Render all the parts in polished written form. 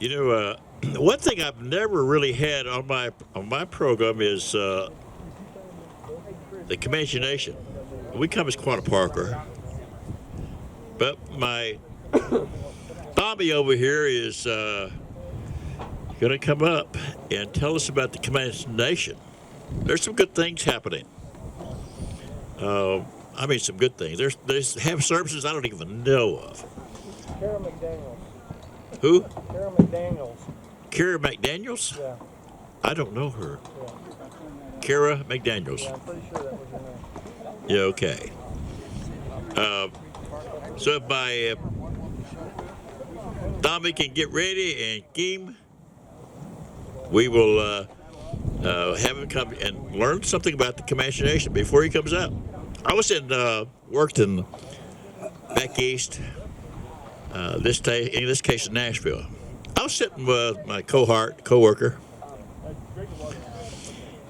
You know, one thing I've never really had on my program is the Comanche Nation. We come as Quanah Parker, but my Bobby over here is going to come up and tell us about the Comanche Nation. There's some good things happening. I mean, some good things. They have services I don't even know of. Kara McDaniels. Who? Kara McDaniels. Kara McDaniels? Yeah. I don't know her. Yeah. Kara McDaniels. Yeah, I'm pretty sure that was her name. Yeah, okay. So if my Tommy can get ready and Keem, we will have him come and learn something about the Comanche Nation before he comes out. I was worked in back east, in this case in Nashville. I was sitting with my co-worker,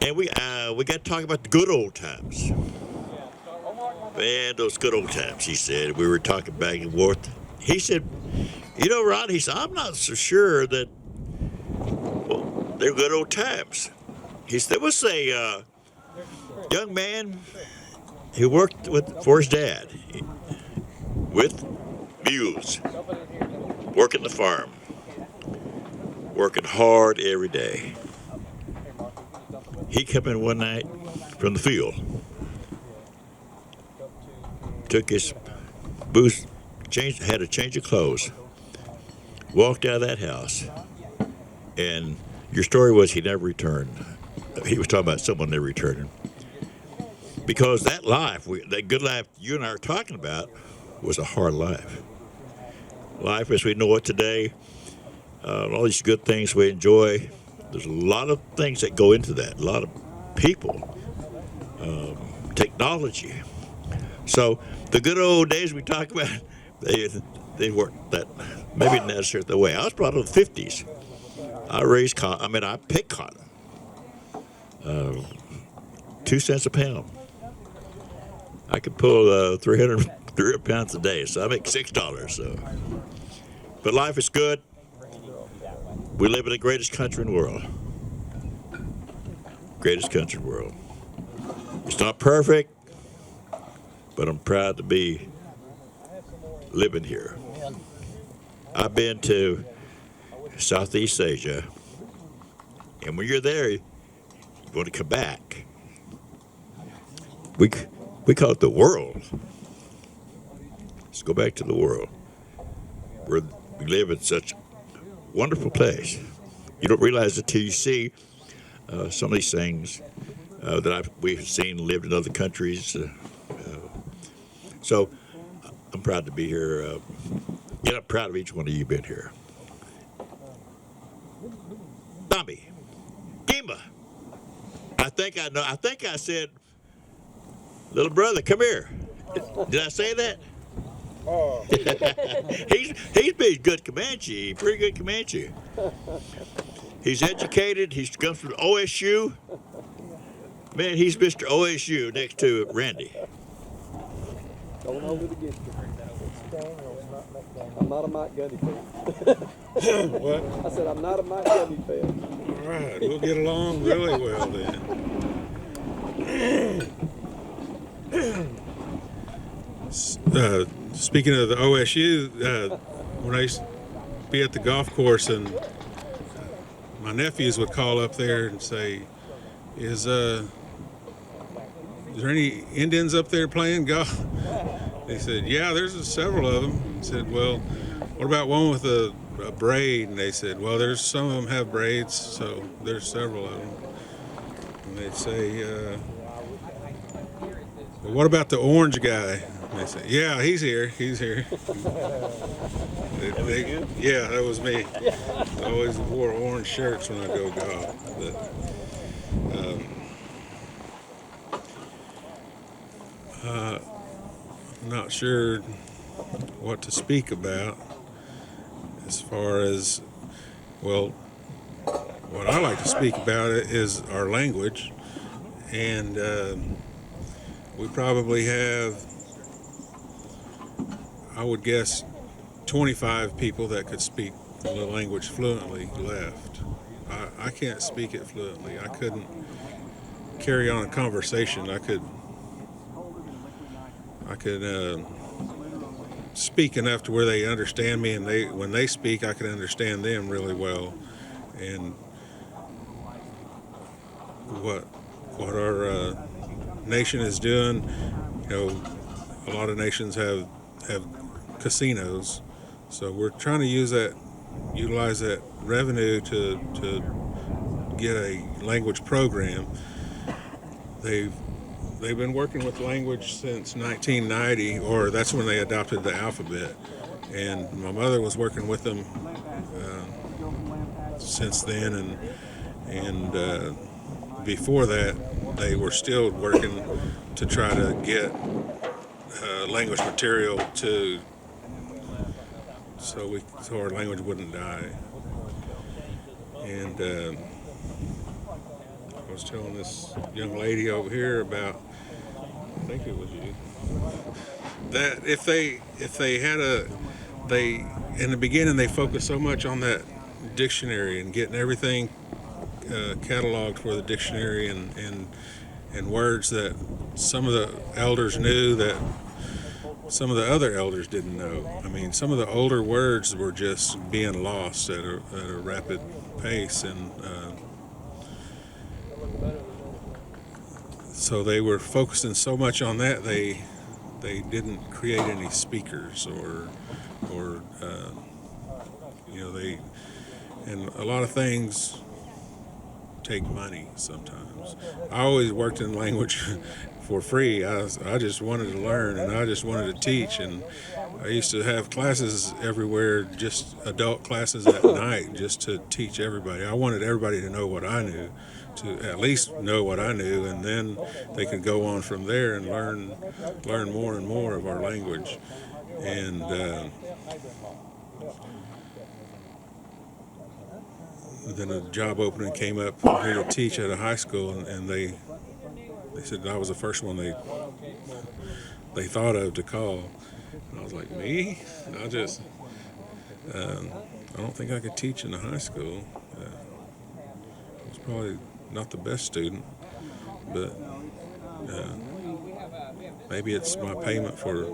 and we got to talk about the good old times. Man, those good old times, he said. We were talking back and forth. He said, you know, Ron, he said, I'm not so sure that, well, they're good old times. He said, there was a young man who worked for his dad with mules, working the farm, working hard every day. He come in one night from the field, took his boots, had a change of clothes, walked out of that house, and your story was he never returned. He was talking about someone never returning. Because that life, that good life you and I are talking about, was a hard life. Life as we know it today, all these good things we enjoy, there's a lot of things that go into that, a lot of people, technology. So the good old days we talk about, they weren't that, maybe necessarily the way. I was brought up in the 50s. I picked cotton. 2 cents a pound. I could pull 300 pounds a day, so I make $6. So, but life is good. We live in the greatest country in the world. Greatest country in the world. It's not perfect, but I'm proud to be living here. I've been to Southeast Asia, and when you're there, you want to come back. We call it the world. Let's go back to the world. We live in such a wonderful place. You don't realize it till you see some of these things that we've seen lived in other countries. So I'm proud to be here. And I'm proud of each one of you being here. Tommy, Kima. I think I said, little brother, come here. Did I say that? Oh. He's been good Comanche, pretty good Comanche. He's educated. He comes from OSU. Man, he's Mr. OSU next to Randy. Going over to get you. Daniels, not McDaniels. I'm not a Mike Gundy fan. What? I said I'm not a Mike Gundy fan. All right, we'll get along really well then. Speaking of the OSU, when I used to be at the golf course, and my nephews would call up there and say, "Is there any Indians up there playing golf?" They said, "Yeah, there's several of them." I said, "Well, what about one with a braid?" And they said, "Well, there's some of them have braids, so there's several of them." And they'd say, "Well, what about the orange guy?" And they say, "Yeah, he's here. He's here." Yeah, that was me. I always wore orange shirts when I go golf. But, I'm not sure what to speak about as far as, well, what I like to speak about is our language, and we probably have, I would guess, 25 people that could speak the language fluently left. I can't speak it fluently. I couldn't carry on a conversation. I could speak enough to where they understand me, and when they speak, I can understand them really well. And what our nation is doing, a lot of nations have casinos, so we're trying to utilize that revenue to get a language program. They've been working with language since 1990, or that's when they adopted the alphabet. And my mother was working with them since then, and before that, they were still working to try to get language material so our language wouldn't die. And I was telling this young lady over here about, I think it was you, that if they in the beginning they focused so much on that dictionary and getting everything cataloged for the dictionary and words that some of the elders knew that some of the other elders didn't know. I mean, some of the older words were just being lost at a rapid pace, and so they were focusing so much on that they didn't create any speakers or they, and a lot of things take money sometimes. I always worked in language for free. I just wanted to learn, and I just wanted to teach, and I used to have classes everywhere, just adult classes at night, just to teach everybody. I wanted everybody to know what I knew, to at least know what I knew, and then they could go on from there and learn more and more of our language. And then a job opening came up here to teach at a high school, and they said I was the first one they thought of to call. And I was like, me? I don't think I could teach in a high school. I was probably not the best student, but maybe it's my payment for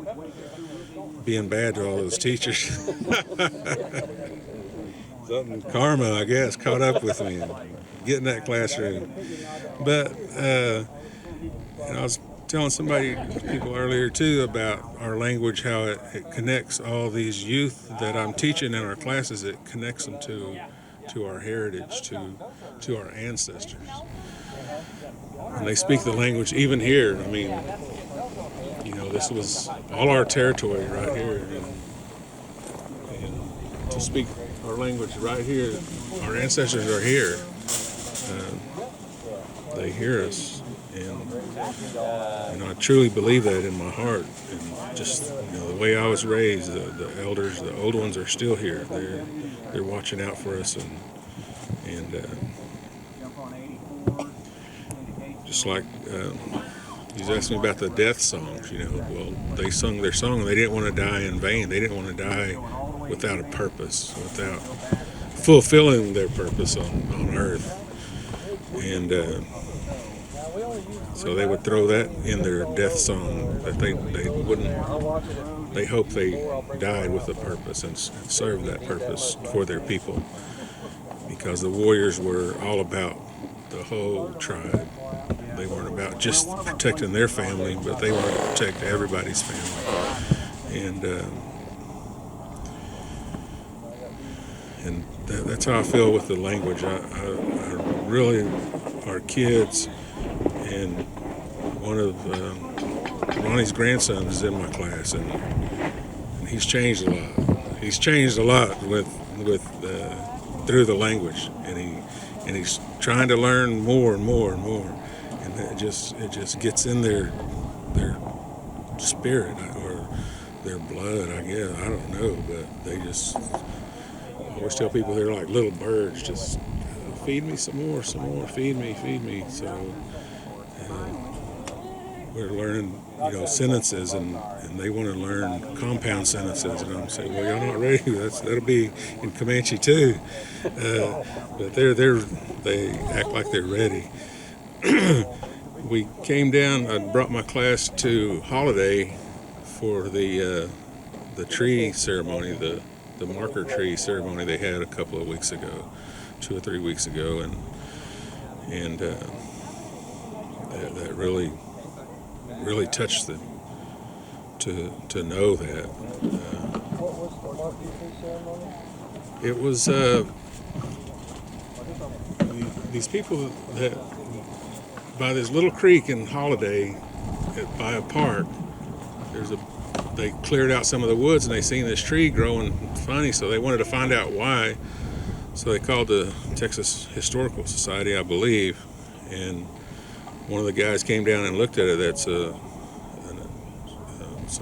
being bad to all those teachers. Something karma, I guess, caught up with me and get in that classroom. But and I was telling people earlier too about our language, how it connects all these youth that I'm teaching in our classes. It connects them to our heritage, to our ancestors. And they speak the language even here. I mean, this was all our territory right here, and to speak our language right here, our ancestors are here. They hear us, and I truly believe that in my heart. And just the way I was raised, the elders, the old ones are still here. They're watching out for us, and just like you asked me about the death songs. Well, they sung their song, and they didn't want to die in vain. They didn't want to die without a purpose, without fulfilling their purpose on earth. And so they would throw that in their death song, that they wouldn't, they hope they died with a purpose and served that purpose for their people, because the warriors were all about the whole tribe. They weren't about just protecting their family, but they wanted to protect everybody's family. And that's how I feel with the language. I really, our kids, and one of Ronnie's grandsons is in my class, and he's changed a lot. He's changed a lot with through the language, and he's trying to learn more and more and more, and it just gets in their spirit or their blood, I guess. I don't know, but they just. I always tell people they're like little birds, just feed me some more, feed me. So we're learning, sentences, and they want to learn compound sentences, and I'm saying, well, y'all not ready. That'll be in Comanche too, but they act like they're ready. We came down. I brought my class to Holiday for the tree ceremony, the marker tree ceremony they had a couple of weeks ago, 2 or 3 weeks ago, and that really touched them to know that. What was the market tree ceremony? It was these people that by this little creek in Holiday, by a park. They cleared out some of the woods and they seen this tree growing funny, so they wanted to find out why. So they called the Texas Historical Society, I believe, and one of the guys came down and looked at it. That's some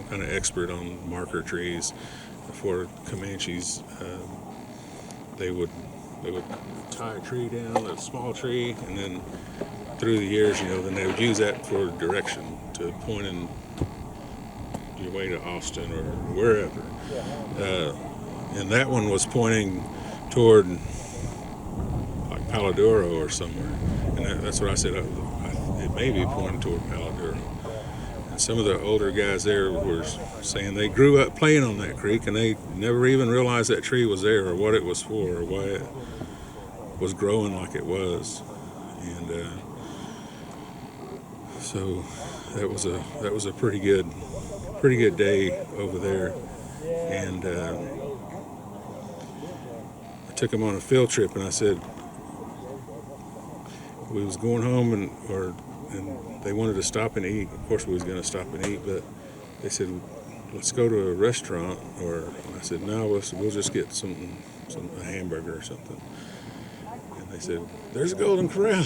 kind of expert on marker trees for Comanches. They would tie a tree down, a small tree, and then through the years, then they would use that for direction to point in your way to Austin or wherever. And that one was pointing toward like Paladuro or somewhere. And that's what I said. It may be pointing toward Paladuro. And some of the older guys there were saying they grew up playing on that creek and they never even realized that tree was there or what it was for or why it was growing like it was. And so that was a pretty good day over there, and I took him on a field trip, and I said we was going home, and they wanted to stop and eat. Of course, we was going to stop and eat, but they said let's go to a restaurant. Or I said no, we'll just get a hamburger or something. And they said there's a Golden Corral.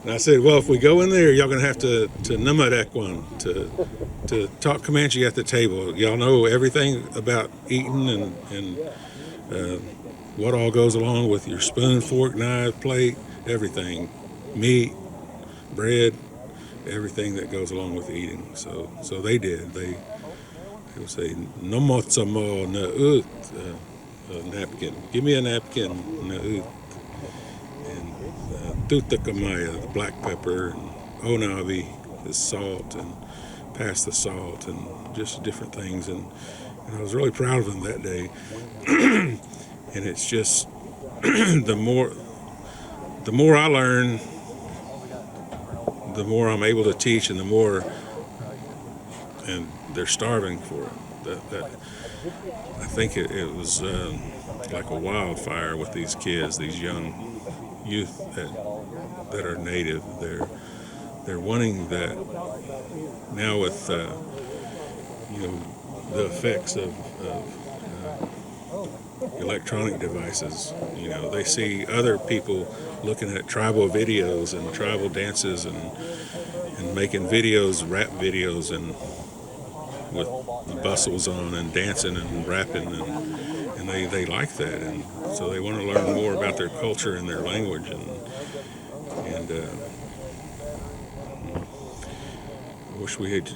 And I said, well, if we go in there, y'all gonna have to namadek one to talk Comanche at the table. Y'all know everything about eating and what all goes along with your spoon, fork, knife, plate, everything, meat, bread, everything that goes along with eating. So they did. They would say, no motsamo na ut, a napkin. Give me a napkin na ut. Tutakamaya, the black pepper, and onavi, the salt, and pass the salt, and just different things. And I was really proud of them that day. And it's just the more I learn, the more I'm able to teach, and and they're starving for it. That I think it was like a wildfire with these kids, these young youth that are native. They're wanting that now with the effects of electronic devices. They see other people looking at tribal videos and tribal dances and making videos, rap videos, and with the bustles on and dancing and rapping, and they like that, and so they want to learn more about their culture and their language, and I wish we had.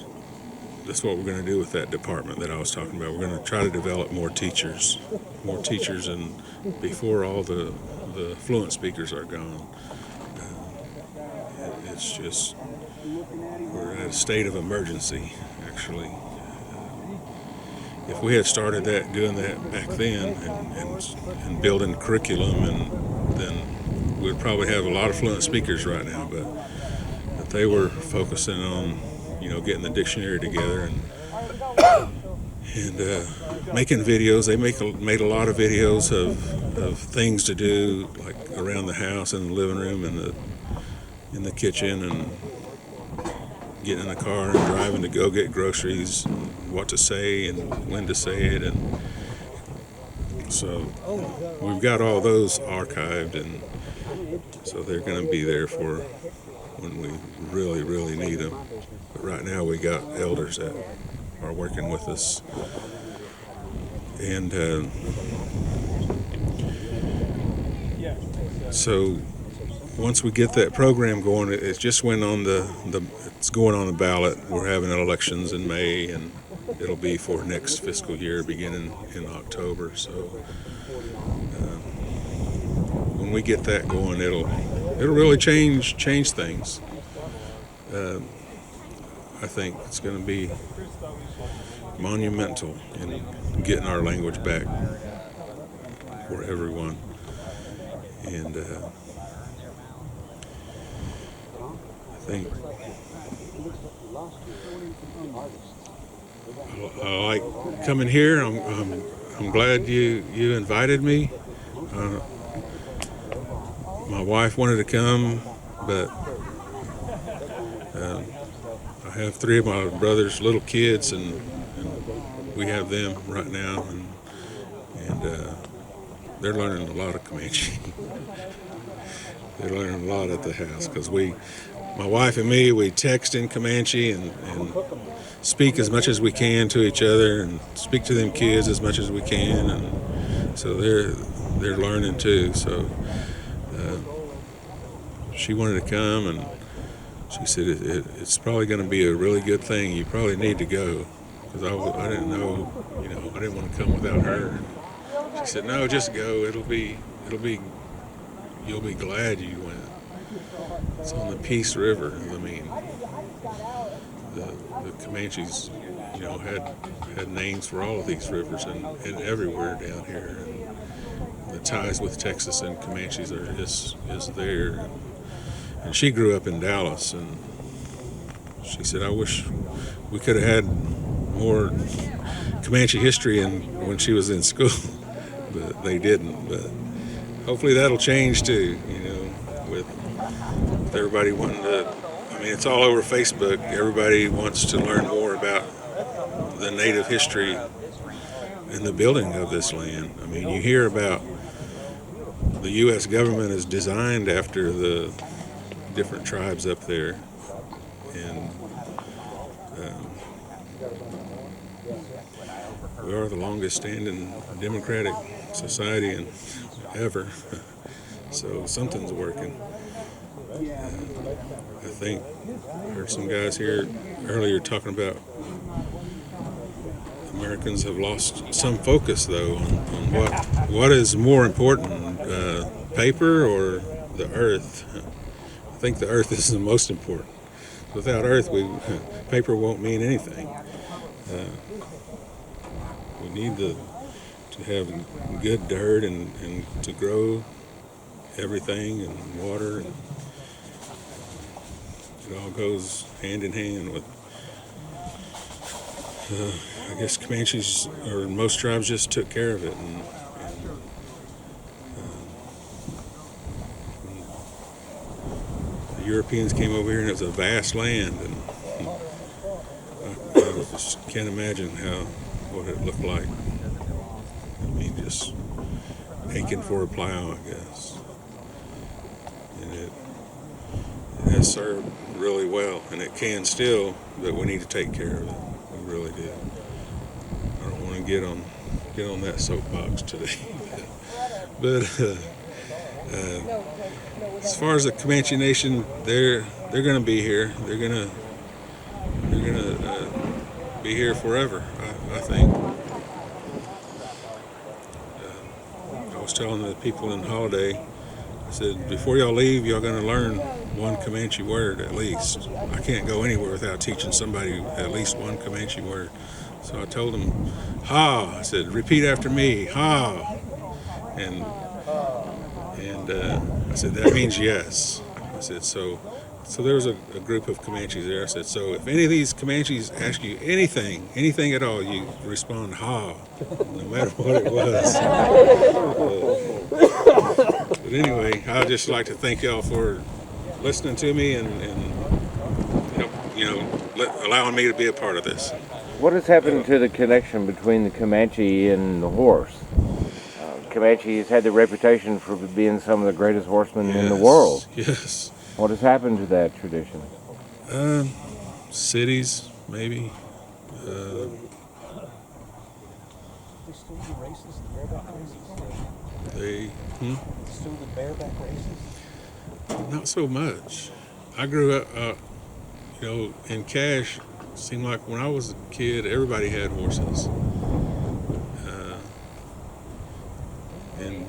That's what we're going to do with that department that I was talking about. We're going to try to develop more teachers, and before all the fluent speakers are gone. It's just we're at a state of emergency, actually. If we had started doing that back then, and building curriculum, and then we'd probably have a lot of fluent speakers right now. But they were focusing on, getting the dictionary together and making videos. They made a lot of videos of things to do, like around the house, in the living room, in the kitchen, and getting in the car and driving to go get groceries, and what to say and when to say it, and so we've got all those archived, and so they're going to be there for when we really, really need them. But right now we got elders that are working with us, and so once we get that program going, it just went on it's going on the ballot. We're having elections in May, and it'll be for next fiscal year beginning in October. So when we get that going, it'll really change things. I think it's going to be monumental in getting our language back for everyone. And I think I like coming here. I'm glad you invited me. My wife wanted to come, but I have 3 of my brother's little kids, and we have them right now, and they're learning a lot of Comanche. They're learning a lot at the house because my wife and me, we text in Comanche and speak as much as we can to each other, and speak to them kids as much as we can, and so they're learning too. So she wanted to come, and she said it's probably going to be a really good thing. You probably need to go, because I didn't know, I didn't want to come without her. She said, no, just go. You'll be glad you went. It's on the Peace River. I mean, the Comanches, had names for all of these rivers and everywhere down here. And the ties with Texas and Comanches is there. And she grew up in Dallas, and she said, I wish we could have had more Comanche history when she was in school, but they didn't. But hopefully that'll change too, with everybody wanting to. I mean, it's all over Facebook. Everybody wants to learn more about the native history and the building of this land. I mean, you hear about the U.S. government is designed after the different tribes up there, and we are the longest standing democratic society ever, so something's working. I think I heard some guys here earlier talking about Americans have lost some focus though on what is more important, paper or the earth. I think the earth is the most important. Without earth, paper won't mean anything. We need to have good dirt and to grow everything, and water. And it all goes hand in hand with. I guess Comanches or most tribes just took care of it, and the Europeans came over here, and it was a vast land, and I just can't imagine what it looked like. I mean, just aching for a plow, I guess. And it has served really well, and it can still, but we need to take care of it. We really do. I don't want to get on that soapbox today, but as far as the Comanche Nation, they're going to be here. They're going to be here forever, I think. I was telling the people in Holiday, I said, before y'all leave, y'all going to learn one Comanche word at least. I can't go anywhere without teaching somebody at least one Comanche word. So I told them, ha. I said, repeat after me, ha. And I said, that means yes. I said, so there was a group of Comanches there. I said, so if any of these Comanches ask you anything at all, you respond, ha, no matter what it was. But anyway, I'd just like to thank y'all for listening to me and allowing me to be a part of this. What has happened to the connection between the Comanche and the horse? Comanche has had the reputation for being some of the greatest horsemen in the world. Yes. What has happened to that tradition? Cities, maybe. They still do races, the bareback races? They Still the bareback races? Not so much. I grew up, in Cache. Seemed like when I was a kid, everybody had horses. And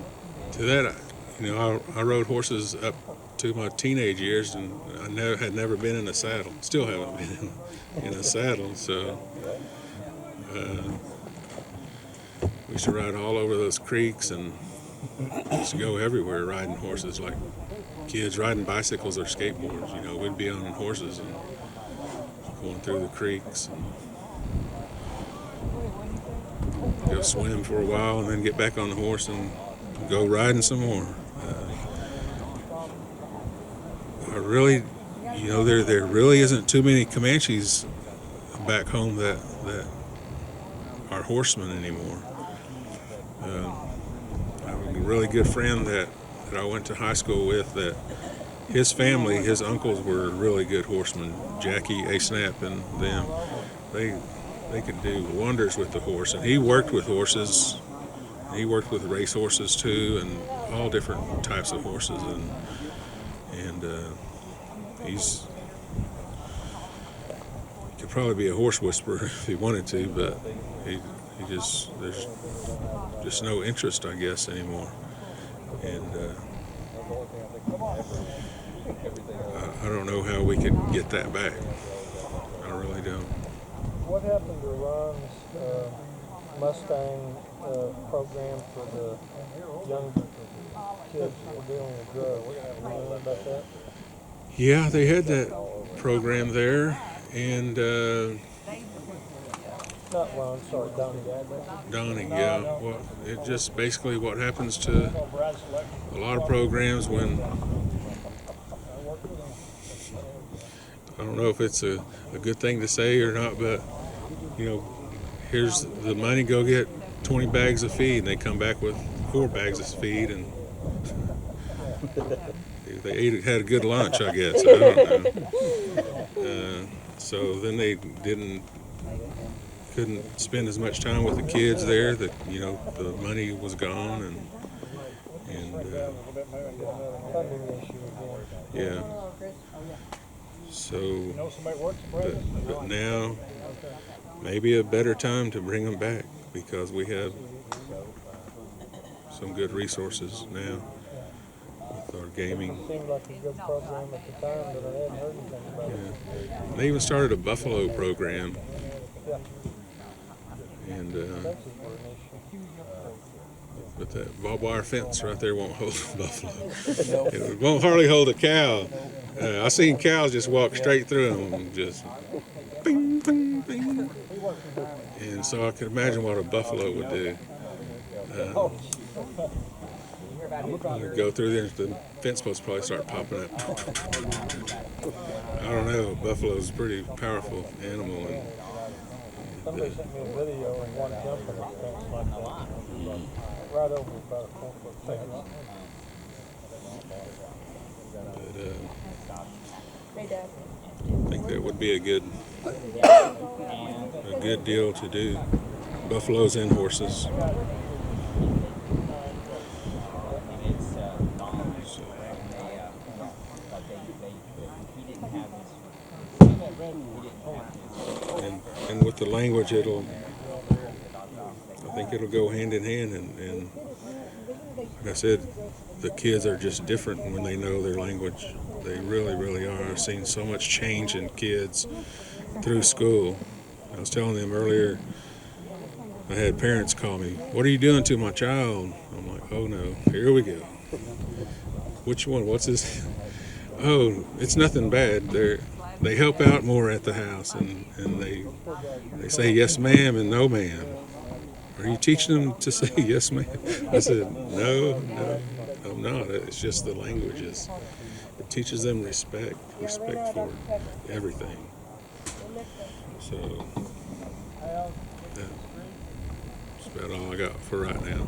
to that, I rode horses up to my teenage years, and I had never been in a saddle. Still haven't been in a saddle. So we used to ride all over those creeks and used to go everywhere riding horses, like kids riding bicycles or skateboards. We'd be on horses and going through the creeks and go swim for a while and then get back on the horse and go riding some more. I really, there really isn't too many Comanches back home that are horsemen anymore. I have a really good friend that I went to high school with, that his family, his uncles were really good horsemen. Jackie, A-Snap, and them. They could do wonders with the horse. And he worked with horses. He worked with race horses too, and all different types of horses. And he could probably be a horse whisperer if he wanted to, but there's just no interest, I guess, anymore. And I don't know how we could get that back. I really don't. What happened to Ron's Mustang program for the young kids that were dealing with drugs? You know about that? Yeah, they had that program there, and Not Ron, sorry, Donnie. Donnie, yeah. Well, it just basically what happens to a lot of programs when, I don't know if it's a good thing to say or not, but here's the money, go get 20 bags of feed, and they come back with 4 bags of feed, and they had a good lunch, I guess. I don't know. So then they couldn't spend as much time with the kids there. That the money was gone, and yeah. So, but now maybe a better time to bring them back, because we have some good resources now with our gaming. It seemed like a good program at the time, but I hadn't heard anything about it. Yeah. They even started a buffalo program. Yeah. And Fences were an issue. but that barbed wire fence right there won't hold a buffalo. It won't hardly hold a cow. I seen cows just walk straight through them, and just bing, bing, bing. And so I can imagine what a buffalo would do. You go through there, the fence posts probably start popping up. I don't know. Buffalo's a pretty powerful animal, and Somebody sent me a video of one jumping a fence like that. Right over about a 4-foot fence. I think that would be a good deal to do. Buffaloes and horses. And with the language, I think it'll go hand in hand. And like I said, the kids are just different when they know their language. They really, really are. I've seen so much change in kids through school. I was telling them earlier, I had parents call me, "What are you doing to my child?" I'm like, "Oh no, here we go. Which one? What's his?" "Oh, it's nothing bad. They help out more at the house, and they say yes ma'am and no ma'am." "Are you teaching them to say yes ma'am?" I said, no, I'm not. It's just the languages. It teaches them respect for everything. So that's about all I got for right now.